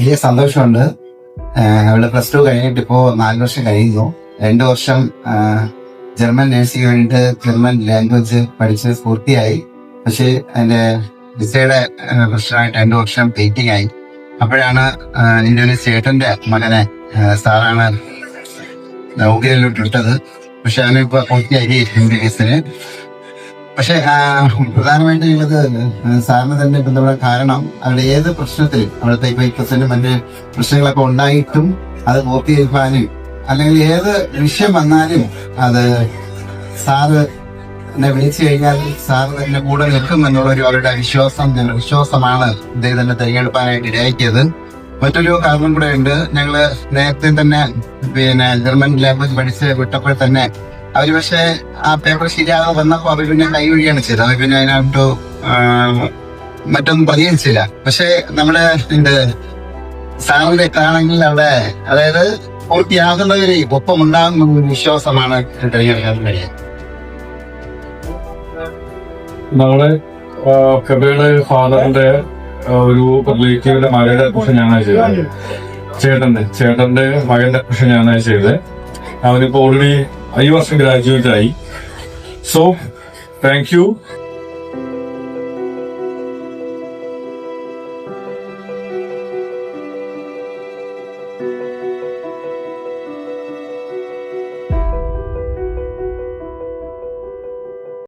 വലിയ സന്തോഷമുണ്ട്. അവള് +2 കഴിഞ്ഞിട്ട് ഇപ്പോ 4 വർഷം കഴിയുന്നു. 2 വർഷം ജർമ്മൻ നേഴ്സിംഗ് വേണ്ടിയിട്ട് ജർമ്മൻ ലാംഗ്വേജ് പഠിച്ച് പൂർത്തിയായി. പക്ഷെ അതിന്റെ വിസയുടെ പ്രശ്നമായിട്ട് 2 വർഷം വെയിറ്റിംഗ് ആയി. അപ്പോഴാണ് എന്റെ ഒരു ചേട്ടന്റെ മകനെ സാറാണ് നൗകയിലോട്ട് ഇട്ടത്. പക്ഷെ അവനിപ്പോ പൂർത്തിയാക്കി MBBS-ന്. പക്ഷെ പ്രധാനമായിട്ടും ഉള്ളത് സാറിന് തന്നെ ബന്ധപ്പെടാൻ കാരണം അവരുടെ ഏത് പ്രശ്നത്തിലും അവിടുത്തെ ഇപ്പൊ 100% മറ്റ് പ്രശ്നങ്ങളൊക്കെ ഉണ്ടായിട്ടും അത് പൂർത്തീകരിക്കാനും അല്ലെങ്കിൽ ഏത് വിഷയം വന്നാലും അത് സാറ് എന്നെ വിളിച്ചു കഴിഞ്ഞാൽ സാറ് തന്നെ കൂടെ നിൽക്കും എന്നുള്ളൊരു അവരുടെ വിശ്വാസമാണ് ഇദ്ദേഹത്തിന്റെ തിരഞ്ഞെടുപ്പാനായിട്ട് ഇടയാക്കിയത്. മറ്റൊരു കാരണം കൂടെ ഉണ്ട്. ഞങ്ങള് നേരത്തെ തന്നെ ജർമ്മൻ ലാംഗ്വേജ് പഠിച്ച് വിട്ടപ്പോൾ തന്നെ അവര് പക്ഷെ ആ പേപ്പർ ശരിയാകാതെ വന്നപ്പോ അവർ പിന്നെ കൈവഴിയാണ് ചെയ്തത്. അവർ പിന്നെ അതിനകത്ത് മറ്റൊന്നും പ്രതികരിച്ചില്ല. പക്ഷെ നമ്മുടെ സാറിന്റെ ആണെങ്കിൽ അവിടെ അതായത് പൂർത്തിയാകുന്നവരെ ഒപ്പം ഉണ്ടാകുന്ന ഒരു വിശ്വാസമാണ് തിരഞ്ഞെടുക്കാൻ കഴിയുന്നത്. നമ്മള് കബയുടെ ഫാദറിന്റെ ഒരു റിലേറ്റീവിന്റെ മകളുടെ അഡ്മിഷൻ ഞാനാണ് ചെയ്തത്. ചേട്ടന്റെ മകളുടെ അഡ്മിഷൻ ഞാനാണ് ചെയ്തത്. അവനിപ്പോ ഓൾറെഡി ഈ വർഷം ഗ്രാജുവേറ്റ് ആയി. So thank you.